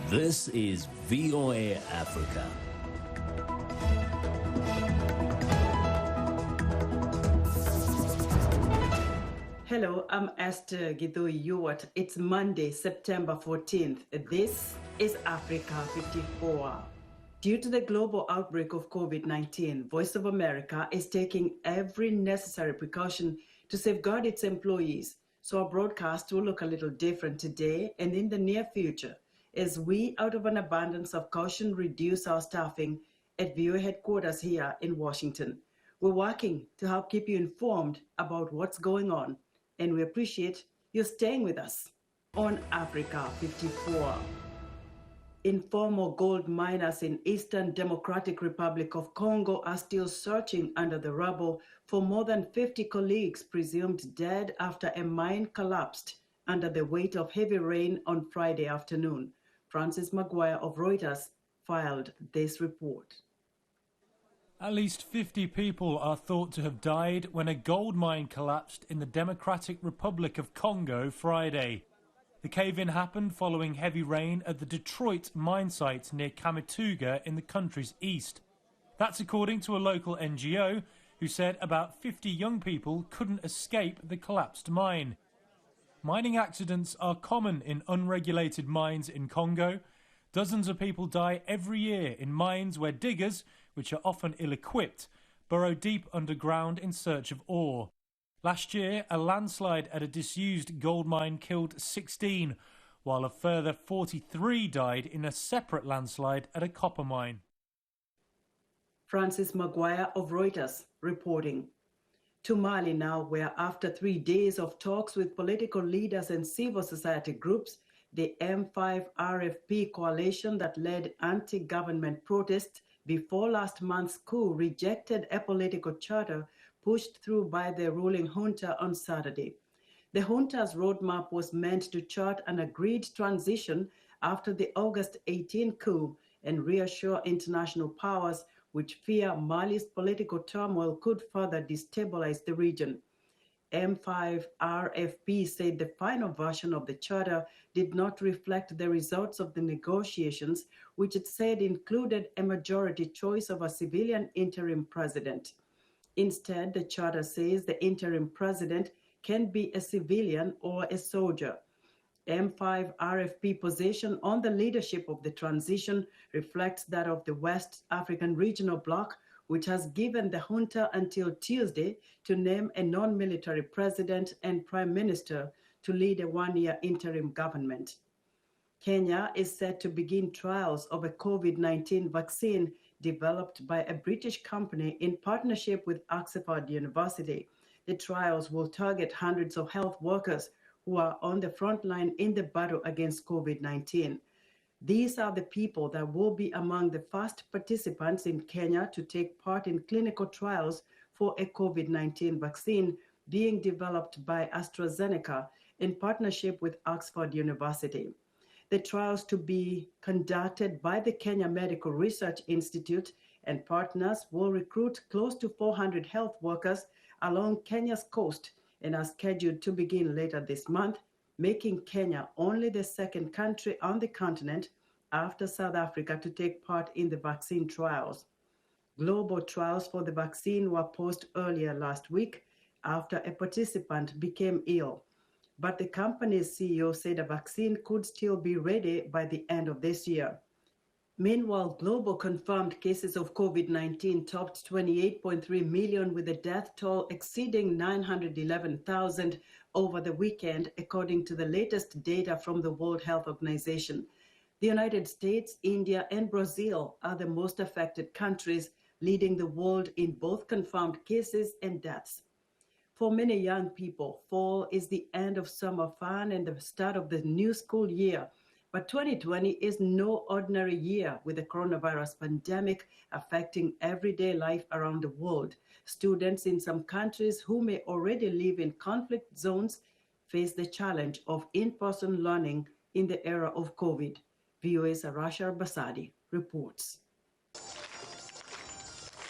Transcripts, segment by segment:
This is VOA Africa. Hello, I'm Esther Githui-Ewart. It's Monday, September 14th. This is Africa 54. Due to the global outbreak of COVID-19, Voice of America is taking every necessary precaution to safeguard its employees. So our broadcast will look a little different today and in the near future as we, out of an abundance of caution, reduce our staffing at VOA headquarters here in Washington. We're working to help keep you informed about what's going on, and we appreciate you staying with us on Africa 54. Informal gold miners in Eastern Democratic Republic of Congo are still searching under the rubble for more than 50 colleagues presumed dead after a mine collapsed under the weight of heavy rain on Friday afternoon. Francis Maguire of Reuters filed this report. At least 50 people are thought to have died when a gold mine collapsed in the Democratic Republic of Congo Friday. The cave-in happened following heavy rain at the Detroit mine site near Kamituga in the country's east. That's according to a local NGO who said about 50 young people couldn't escape the collapsed mine. Mining accidents are common in unregulated mines in Congo. Dozens of people die every year in mines where diggers, which are often ill-equipped, burrow deep underground in search of ore. Last year, a landslide at a disused gold mine killed 16, while a further 43 died in a separate landslide at a copper mine. Francis Maguire of Reuters reporting. To Mali now, where after 3 days of talks with political leaders and civil society groups, the M5 RFP coalition that led anti-government protests before last month's coup rejected a political charter pushed through by the ruling junta on Saturday. The junta's roadmap was meant to chart an agreed transition after the August 18 coup and reassure international powers which fear Mali's political turmoil could further destabilize the region. M5 RFP said the final version of the charter did not reflect the results of the negotiations, which it said included a majority choice of a civilian interim president. Instead, the charter says the interim president can be a civilian or a soldier. M5 RFP position on the leadership of the transition reflects that of the West African Regional Bloc, which has given the junta until Tuesday to name a non-military president and prime minister to lead a one-year interim government. Kenya is set to begin trials of a COVID-19 vaccine developed by a British company in partnership with Oxford University. The trials will target hundreds of health workers who are on the front line in the battle against COVID-19. These are the people that will be among the first participants in Kenya to take part in clinical trials for a COVID-19 vaccine being developed by AstraZeneca in partnership with Oxford University. The trials to be conducted by the Kenya Medical Research Institute and partners will recruit close to 400 health workers along Kenya's coast and are scheduled to begin later this month, making Kenya only the second country on the continent after South Africa to take part in the vaccine trials. Global trials for the vaccine were paused earlier last week after a participant became ill. But the company's CEO said a vaccine could still be ready by the end of this year. Meanwhile, global confirmed cases of COVID-19 topped 28.3 million, with the death toll exceeding 911,000 over the weekend, according to the latest data from the World Health Organization. The United States, India, and Brazil are the most affected countries, leading the world in both confirmed cases and deaths. For many young people, fall is the end of summer fun and the start of the new school year. But 2020 is no ordinary year, with the coronavirus pandemic affecting everyday life around the world. Students in some countries who may already live in conflict zones face the challenge of in-person learning in the era of COVID. VOA's Arasha Basadi reports.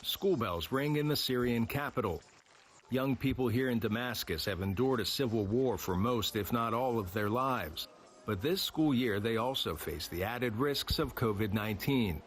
School bells ring in the Syrian capital. Young people here in Damascus have endured a civil war for most, if not all, of their lives. But this school year, they also face the added risks of COVID-19.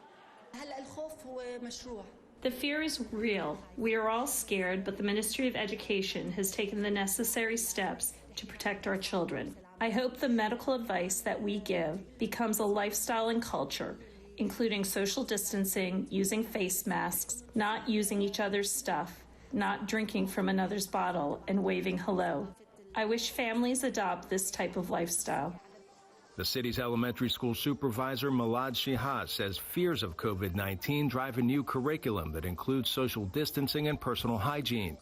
The fear is real. We are all scared, but the Ministry of Education has taken the necessary steps to protect our children. I hope the medical advice that we give becomes a lifestyle and culture, including social distancing, using face masks, not using each other's stuff, not drinking from another's bottle, and waving hello. I wish families adopt this type of lifestyle. The city's elementary school supervisor, Malad Shihaz, says fears of COVID-19 drive a new curriculum that includes social distancing and personal hygiene.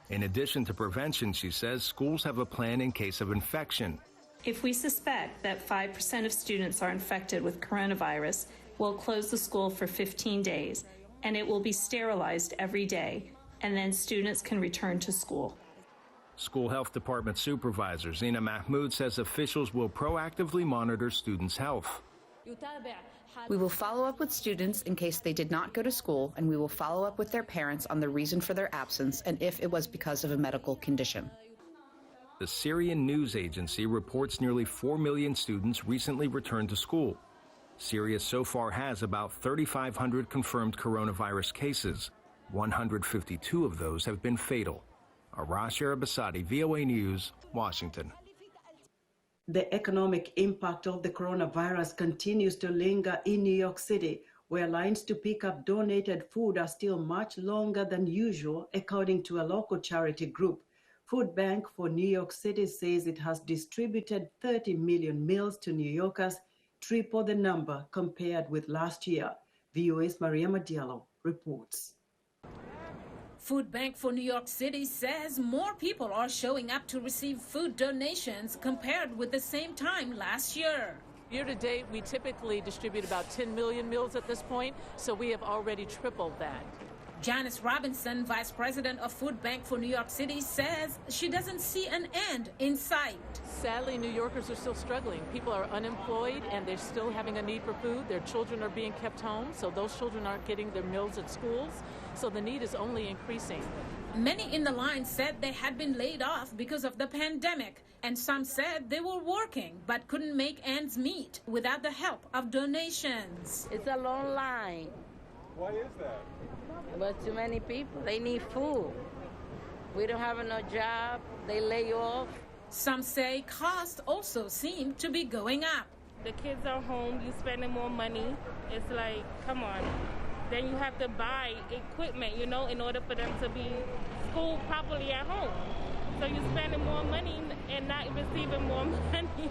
In addition to prevention, she says schools have a plan in case of infection. If we suspect that 5% of students are infected with coronavirus, we'll close the school for 15 days, and it will be sterilized every day, and then students can return to school. School Health Department Supervisor Zina Mahmoud says officials will proactively monitor students' health. We will follow up with students in case they did not go to school, and we will follow up with their parents on the reason for their absence and if it was because of a medical condition. The Syrian news agency reports nearly 4 million students recently returned to school. Syria so far has about 3,500 confirmed coronavirus cases. 152 of those have been fatal. Arash Arabasadi, VOA News, Washington. The economic impact of the coronavirus continues to linger in New York City, where lines to pick up donated food are still much longer than usual, according to a local charity group. Food Bank for New York City says it has distributed 30 million meals to New Yorkers, triple the number compared with last year. VOA's Mariama Diallo reports. Food Bank for New York City says more people are showing up to receive food donations compared with the same time last year. Year to date, we typically distribute about 10 million meals at this point, so we have already tripled that. Janice Robinson, Vice President of Food Bank for New York City, says she doesn't see an end in sight. Sadly, New Yorkers are still struggling. People are unemployed and they're still having a need for food. Their children are being kept home, so those children aren't getting their meals at schools. So the need is only increasing. Many in the line said they had been laid off because of the pandemic, and some said they were working but couldn't make ends meet without the help of donations. It's a long line. Why is that? But too many people, they need food. We don't have no job, they lay you off. Some say costs also seem to be going up. The kids are home, you spending more money. It's like, come on. Then you have to buy equipment, in order for them to be schooled properly at home. So you're spending more money and not receiving more money.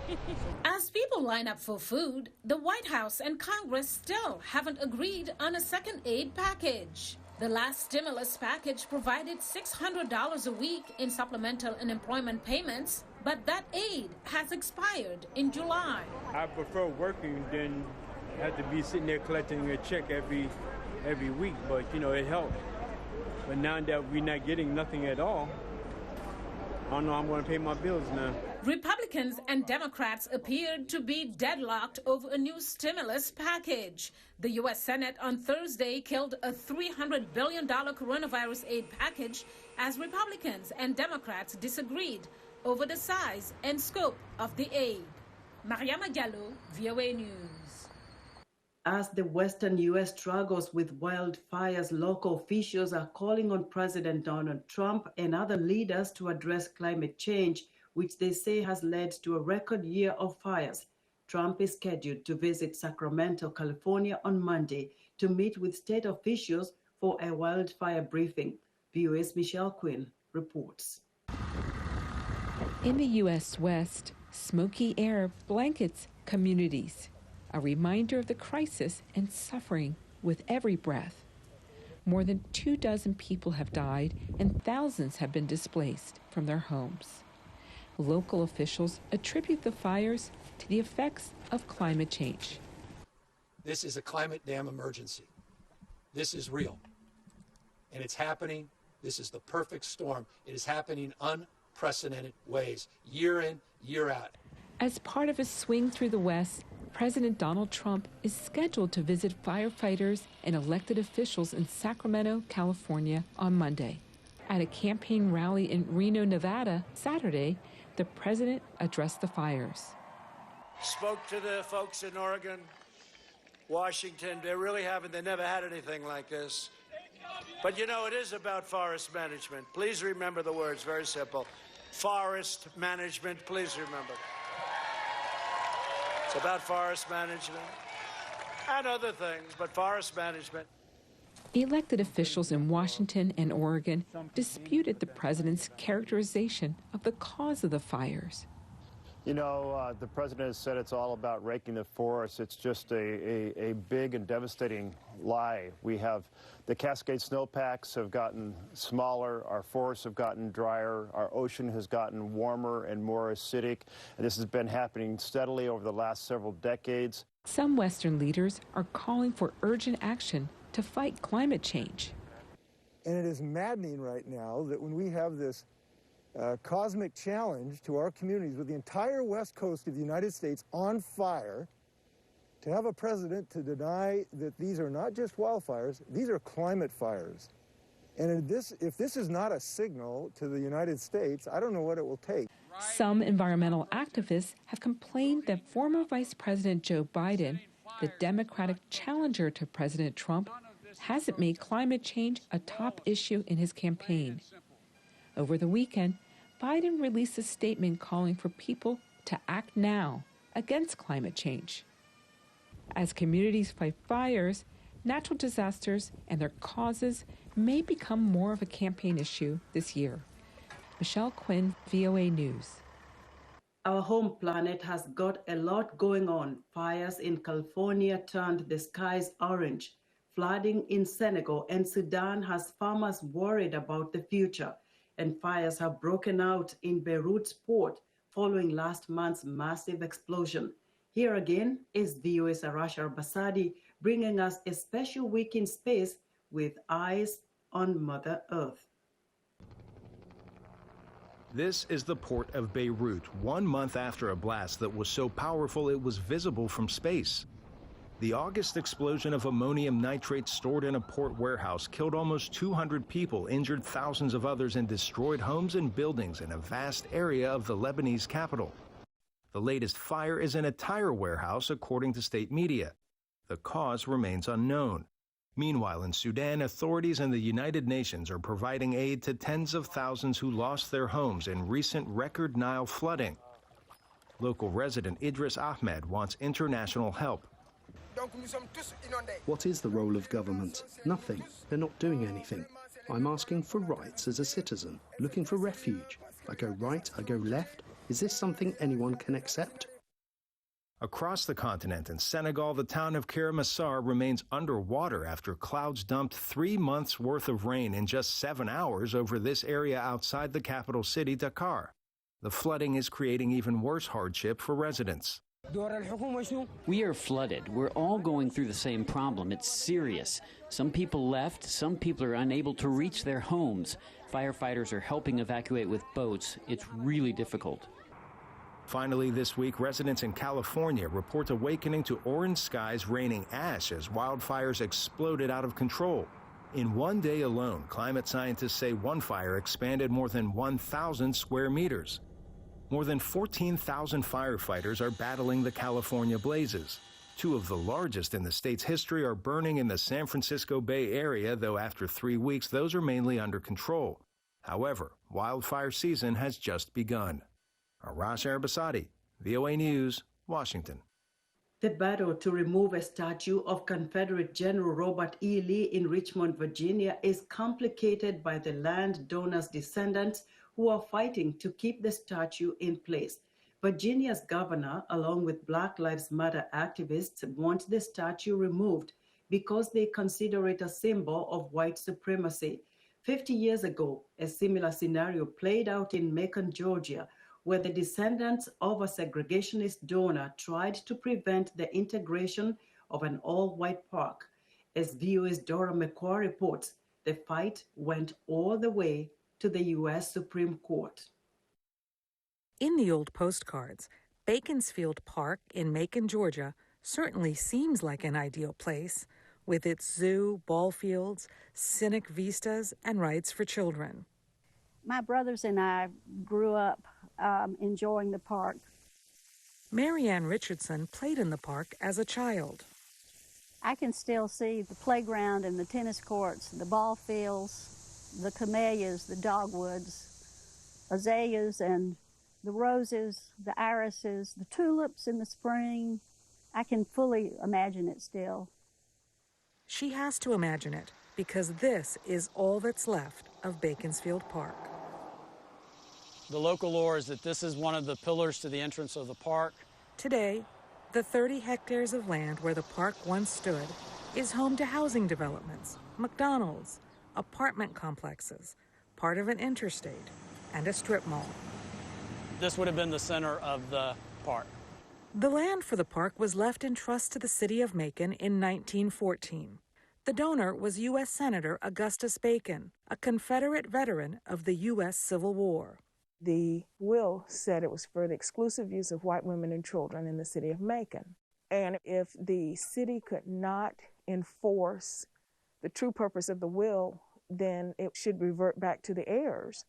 As people line up for food, the White House and Congress still haven't agreed on a second aid package. The last stimulus package provided $600 a week in supplemental unemployment payments, but that aid has expired in July. I prefer working than have to be sitting there collecting a check every week, but it helps. But now that we're not getting nothing at all, I don't know how I'm going to pay my bills now. Republicans and Democrats appeared to be deadlocked over a new stimulus package. The U.S. Senate on Thursday killed a $300 billion coronavirus aid package as Republicans and Democrats disagreed over the size and scope of the aid. Mariama Diallo, VOA News. As the Western U.S. struggles with wildfires, local officials are calling on President Donald Trump and other leaders to address climate change, which they say has led to a record year of fires. Trump is scheduled to visit Sacramento, California on Monday to meet with state officials for a wildfire briefing. VOA's Michelle Quinn reports. In the U.S. West, smoky air blankets communities, a reminder of the crisis and suffering with every breath. More than 24 people have died and thousands have been displaced from their homes. Local officials attribute the fires to the effects of climate change. This is a climate dam emergency. This is real. And it's happening. This is the perfect storm. It is happening in unprecedented ways, year in, year out. As part of a swing through the West, President Donald Trump is scheduled to visit firefighters and elected officials in Sacramento, California on Monday. At a campaign rally in Reno, Nevada, Saturday, the president addressed the fires. Spoke to the folks in Oregon, Washington. They never had anything like this. But you know, it is about forest management. Please remember the words, very simple. Forest management, please remember. It's about forest management and other things, but forest management. Elected officials in Washington and Oregon disputed the president's characterization of the cause of the fires. You know, the president has said it's all about raking the forests. It's just a big and devastating lie. We have the Cascade snowpacks have gotten smaller, our forests have gotten drier, our ocean has gotten warmer and more acidic, and this has been happening steadily over the last several decades. Some Western leaders are calling for urgent action to fight climate change. And it is maddening right now that when we have this cosmic challenge to our communities with the entire west coast of the United States on fire, to have a president to deny that these are not just wildfires, these are climate fires. And if this is not a signal to the United States, I don't know what it will take. Some environmental activists have complained that former Vice President Joe Biden, the Democratic challenger to President Trump, hasn't made climate change a top issue in his campaign. Over the weekend, Biden released a statement calling for people to act now against climate change. As communities fight fires, natural disasters and their causes may become more of a campaign issue this year. Michelle Quinn, VOA News. Our home planet has got a lot going on. Fires in California turned the skies orange. Flooding in Senegal and Sudan has farmers worried about the future. And fires have broken out in Beirut's port following last month's massive explosion. Here again is VOA's Arash Basadi bringing us a special week in space with eyes on Mother Earth. This is the port of Beirut, 1 month after a blast that was so powerful it was visible from space. The August explosion of ammonium nitrate stored in a port warehouse killed almost 200 people, injured thousands of others, and destroyed homes and buildings in a vast area of the Lebanese capital. The latest fire is in a tire warehouse, according to state media. The cause remains unknown. Meanwhile, in Sudan, authorities and the United Nations are providing aid to tens of thousands who lost their homes in recent record Nile flooding. Local resident Idris Ahmed wants international help. What is the role of government? Nothing. They're not doing anything. I'm asking for rights as a citizen, looking for refuge. I go right, I go left. Is this something anyone can accept? Across the continent in Senegal, the town of Kër remains underwater after clouds dumped 3 months' worth of rain in just 7 hours over this area outside the capital city, Dakar. The flooding is creating even worse hardship for residents. We are flooded. We're all going through the same problem. It's serious. Some people left. Some people are unable to reach their homes. Firefighters are helping evacuate with boats. It's really difficult. Finally, this week, residents in California report awakening to orange skies raining ash as wildfires exploded out of control. In 1 day alone, climate scientists say one fire expanded more than 1,000 square meters. More than 14,000 firefighters are battling the California blazes. 2 of the largest in the state's history are burning in the San Francisco Bay Area, though after 3 weeks, those are mainly under control. However, wildfire season has just begun. Arash Basadi, VOA News, Washington. The battle to remove a statue of Confederate General Robert E. Lee in Richmond, Virginia is complicated by the landowners' descendants who are fighting to keep the statue in place. Virginia's governor, along with Black Lives Matter activists, want the statue removed because they consider it a symbol of white supremacy. 50 years ago, a similar scenario played out in Macon, Georgia, where the descendants of a segregationist donor tried to prevent the integration of an all-white park. As VOA's Dora McCaw reports, the fight went all the way to the U.S. Supreme Court. In the old postcards, Beaconsfield Park in Macon, Georgia, certainly seems like an ideal place, with its zoo, ball fields, scenic vistas, and rides for children. My brothers and I grew up enjoying the park. Marianne Richardson played in the park as a child. I can still see the playground and the tennis courts, the ball fields, the camellias, the dogwoods, azaleas and the roses, the irises, the tulips in the spring. I can fully imagine it still. She has to imagine it because this is all that's left of Beaconsfield Park. The local lore is that this is one of the pillars to the entrance of the park. Today, the 30 hectares of land where the park once stood is home to housing developments, McDonald's, apartment complexes, part of an interstate, and a strip mall. This would have been the center of the park. The land for the park was left in trust to the city of Macon in 1914. The donor was U.S. Senator Augustus Bacon, a Confederate veteran of the U.S. Civil War. The will said it was for the exclusive use of white women and children in the city of Macon. And if the city could not enforce the true purpose of the will, then it should revert back to the heirs.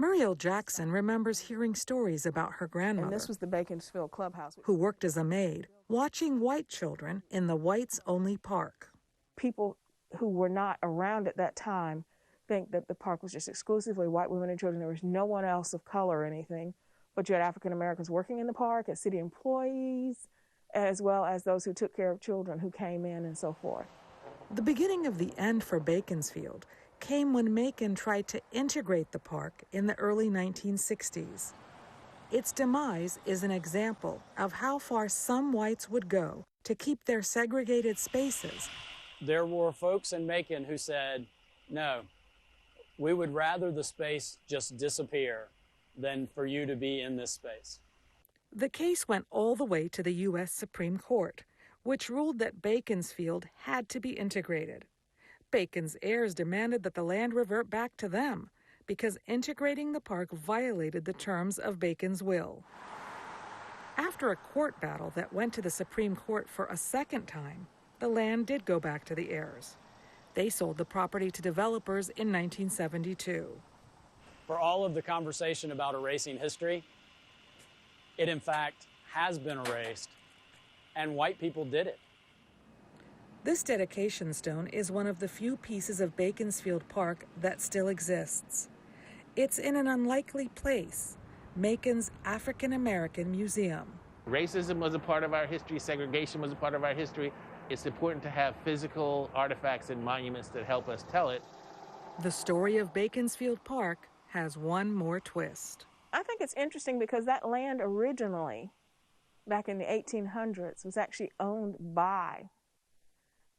Muriel Jackson remembers hearing stories about her grandmother, And this was the Beaconsfield Clubhouse, who worked as a maid, watching white children in the whites-only park. People who were not around at that time think that the park was just exclusively white women and children. There was no one else of color or anything, but you had African Americans working in the park as city employees, as well as those who took care of children who came in and so forth. The beginning of the end for Beaconsfield came when Macon tried to integrate the park in the early 1960s. Its demise is an example of how far some whites would go to keep their segregated spaces. There were folks in Macon who said, no, we would rather the space just disappear than for you to be in this space. The case went all the way to the U.S. Supreme Court, which ruled that Beaconsfield had to be integrated. Bacon's heirs demanded that the land revert back to them because integrating the park violated the terms of Bacon's will. After a court battle that went to the Supreme Court for a second time, the land did go back to the heirs. They sold the property to developers in 1972. For all of the conversation about erasing history, it in fact has been erased, and white people did it. This dedication stone is one of the few pieces of Beaconsfield Park that still exists. It's in an unlikely place, Macon's African American Museum. Racism was a part of our history, segregation was a part of our history. It's important to have physical artifacts and monuments that help us tell it. The story of Beaconsfield Park has one more twist. I think it's interesting because that land originally, back in the 1800s, was actually owned by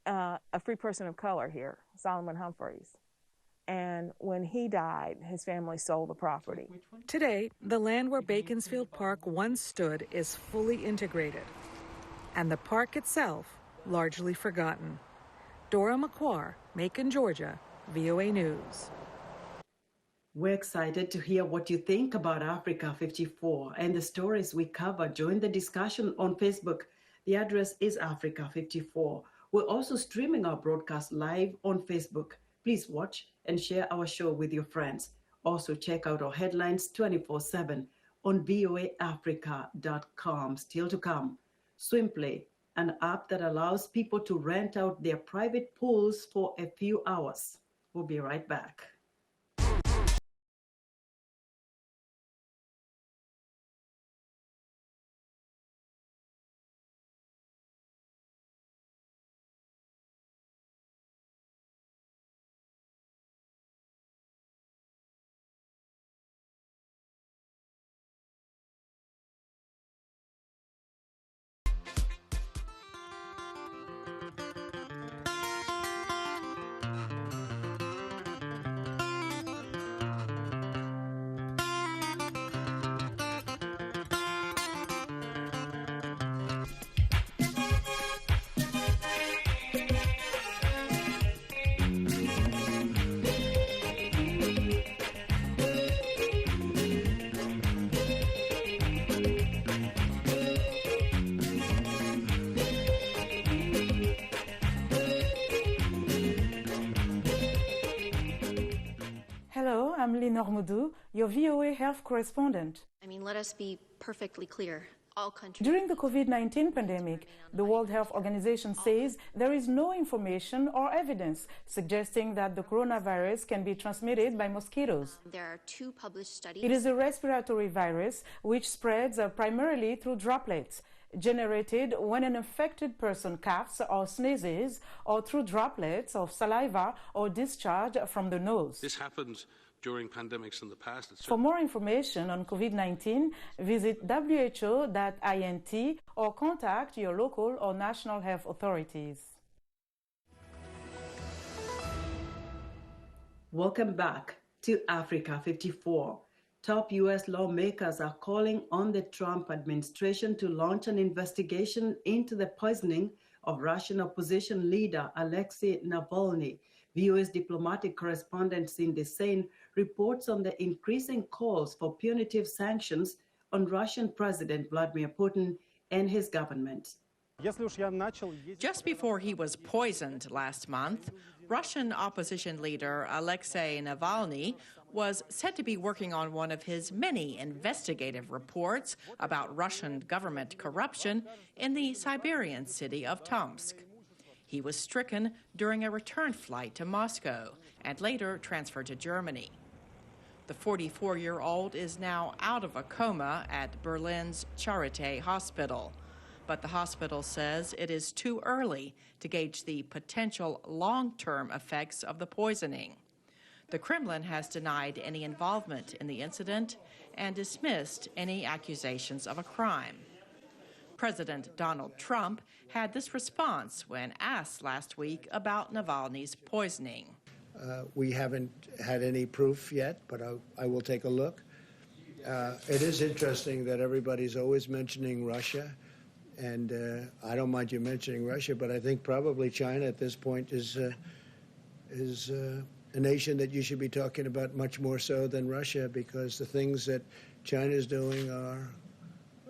a free person of color here, Solomon Humphreys. And when he died, his family sold the property. Today, the land where Beaconsfield Park once stood is fully integrated, and the park itself largely forgotten. Dora McQuarr, Macon, Georgia, VOA News. We're excited to hear what you think about Africa 54 and the stories we cover. Join the discussion on Facebook. The address is Africa 54. We're also streaming our broadcast live on Facebook. Please watch and share our show with your friends. Also check out our headlines 24/7 on voaafrica.com. Still to come, Swimplay, an app that allows people to rent out their private pools for a few hours. We'll be right back. Hello, I'm Lenore Moudou, your VOA health correspondent. I mean, let us be perfectly clear. all countries. During the COVID-19 pandemic, the World Health Organization says there is no information or evidence suggesting that the coronavirus can be transmitted by mosquitoes. There are 2 published studies. It is a respiratory virus which spreads primarily through droplets, generated when an infected person coughs or sneezes, or through droplets of saliva or discharge from the nose. This happened during pandemics in the past. For more information on COVID-19, visit who.int or contact your local or national health authorities. Welcome back to Africa 54. Top U.S. lawmakers are calling on the Trump administration to launch an investigation into the poisoning of Russian opposition leader Alexei Navalny. VOA's diplomatic correspondent Cindy Sain reports on the increasing calls for punitive sanctions on Russian President Vladimir Putin and his government. Just before he was poisoned last month, Russian opposition leader Alexei Navalny was said to be working on one of his many investigative reports about Russian government corruption in the Siberian city of Tomsk. He was stricken during a return flight to Moscow and later transferred to Germany. The 44-year-old is now out of a coma at Berlin's Charité hospital, but the hospital says it is too early to gauge the potential long-term effects of the poisoning. The Kremlin has denied any involvement in the incident and dismissed any accusations of a crime. President Donald Trump had this response when asked last week about Navalny's poisoning. We haven't had any proof yet, but I will take a look. It is interesting that everybody's always mentioning Russia, and I don't mind you mentioning Russia, but I think probably China at this point is a nation that you should be talking about much more so than Russia, because the things that China is doing are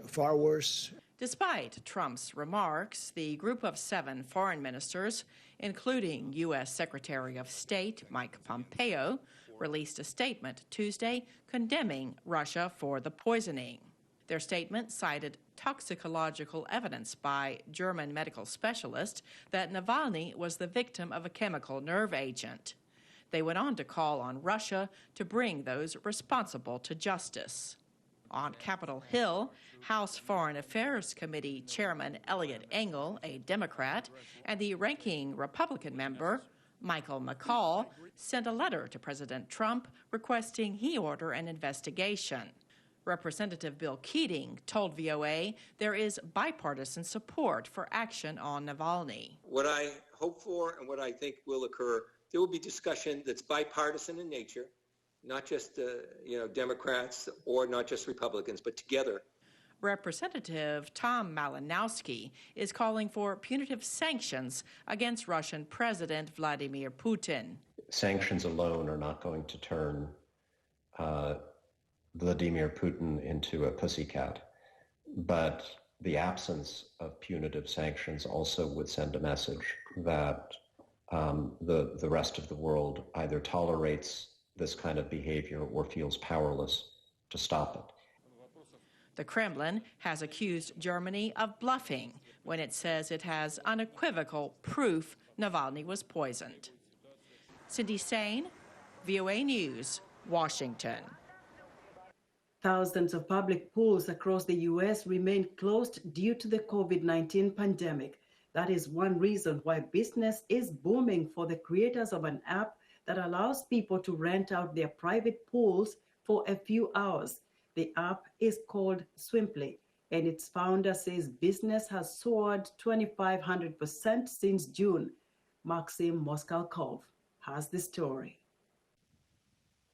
far worse. Despite Trump's remarks, the group of 7 foreign ministers, including U.S. Secretary of State Mike Pompeo, released a statement Tuesday condemning Russia for the poisoning. Their statement cited toxicological evidence by German medical specialists that Navalny was the victim of a chemical nerve agent. They went on to call on Russia to bring those responsible to justice. On Capitol Hill, House Foreign Affairs Committee Chairman Eliot Engel, a Democrat, and the ranking Republican member, Michael McCaul, sent a letter to President Trump requesting he order an investigation. Representative Bill Keating told VOA there is bipartisan support for action on Navalny. What I hope for and what I think will occur, there will be discussion that's bipartisan in nature, not just Democrats or not just Republicans, but together. Representative Tom Malinowski is calling for punitive sanctions against Russian President Vladimir Putin. Sanctions alone are not going to turn Vladimir Putin into a pussycat, but the absence of punitive sanctions also would send a message that the rest of the world either tolerates this kind of behavior or feels powerless to stop it. The Kremlin has accused Germany of bluffing when it says it has unequivocal proof Navalny was poisoned. Cindy Sain, VOA News, Washington. Thousands of public pools across the U.S. remain closed due to the COVID-19 pandemic. That is one reason why business is booming for the creators of an app that allows people to rent out their private pools for a few hours. The app is called Swimply, and its founder says business has soared 2,500% since June. Maxim Moskalkov has the story.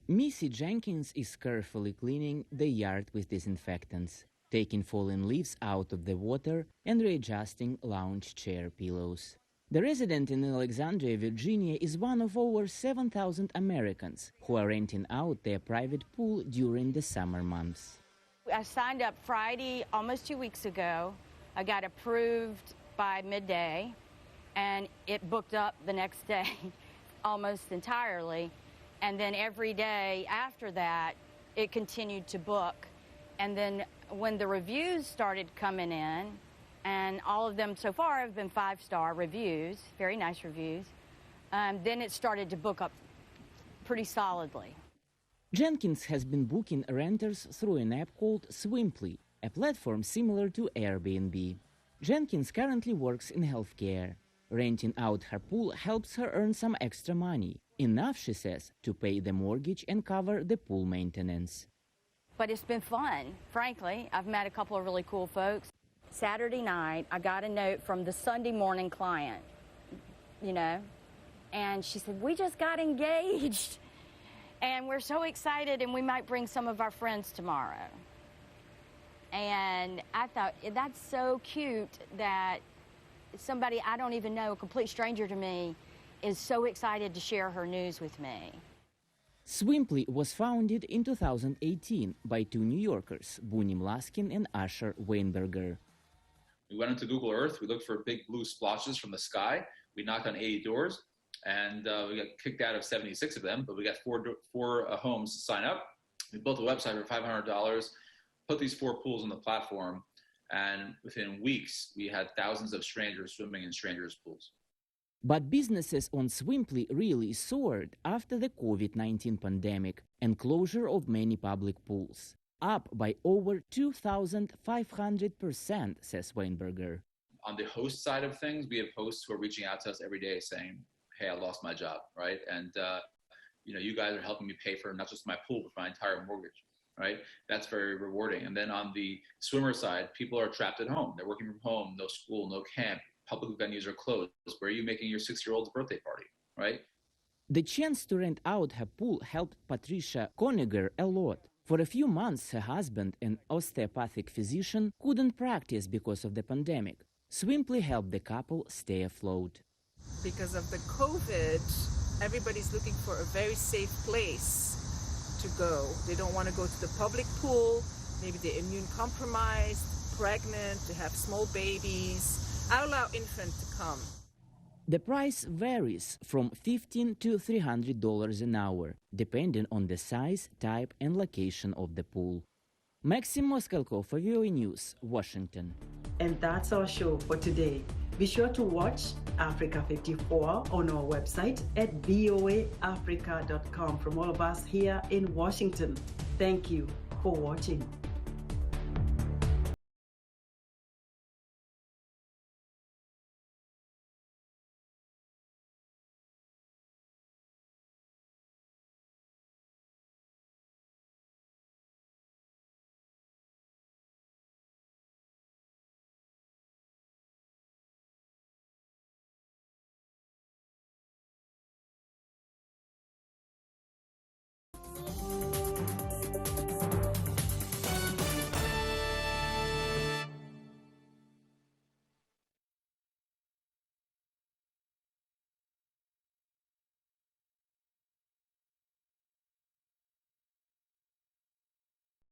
Missy Jenkins is carefully cleaning the yard with disinfectants, taking fallen leaves out of the water and readjusting lounge chair pillows. The resident in Alexandria, Virginia, is one of over 7,000 Americans who are renting out their private pool during the summer months. I signed up Friday, almost 2 weeks ago. I got approved by midday, and it booked up the next day almost entirely. And then every day after that, it continued to book. And then when the reviews started coming in, and all of them so far have been 5-star reviews, very nice reviews, then it started to book up pretty solidly. Jenkins has been booking renters through an app called Swimply, a platform similar to Airbnb. Jenkins currently works in healthcare. Renting out her pool helps her earn some extra money, enough, she says, to pay the mortgage and cover the pool maintenance. But it's been fun, frankly. I've met a couple of really cool folks. Saturday night, I got a note from the Sunday morning client, and she said, we just got engaged, and we're so excited, and we might bring some of our friends tomorrow. And I thought, that's so cute that somebody I don't even know, a complete stranger to me, is so excited to share her news with me. Swimply was founded in 2018 by two New Yorkers, Bunim Laskin and Asher Weinberger. We went into Google Earth, we looked for big blue splotches from the sky, we knocked on 80 doors, and we got kicked out of 76 of them, but we got four homes to sign up. We built a website for $500, put these 4 pools on the platform, and within weeks, we had thousands of strangers swimming in strangers' pools. But businesses on Swimply really soared after the COVID-19 pandemic and closure of many public pools, up by over 2,500%, says Weinberger. On the host side of things, we have hosts who are reaching out to us every day saying, hey, I lost my job, right? And you guys are helping me pay for not just my pool, but my entire mortgage, right? That's very rewarding. And then on the swimmer side, people are trapped at home. They're working from home, no school, no camp. Public venues are closed. Where are you making your 6-year-old's birthday party, right? The chance to rent out her pool helped Patricia Koniger a lot. For a few months, her husband, an osteopathic physician, couldn't practice because of the pandemic. Swimply helped the couple stay afloat. Because of the COVID, everybody's looking for a very safe place to go. They don't want to go to the public pool. Maybe they're immune compromised, pregnant, they have small babies. I allow infants to come. The price varies from $15 to $300 an hour, depending on the size, type, and location of the pool. Maxim Moskalko for VOA News, Washington. And that's our show for today. Be sure to watch Africa 54 on our website at voaafrica.com. From all of us here in Washington, thank you for watching.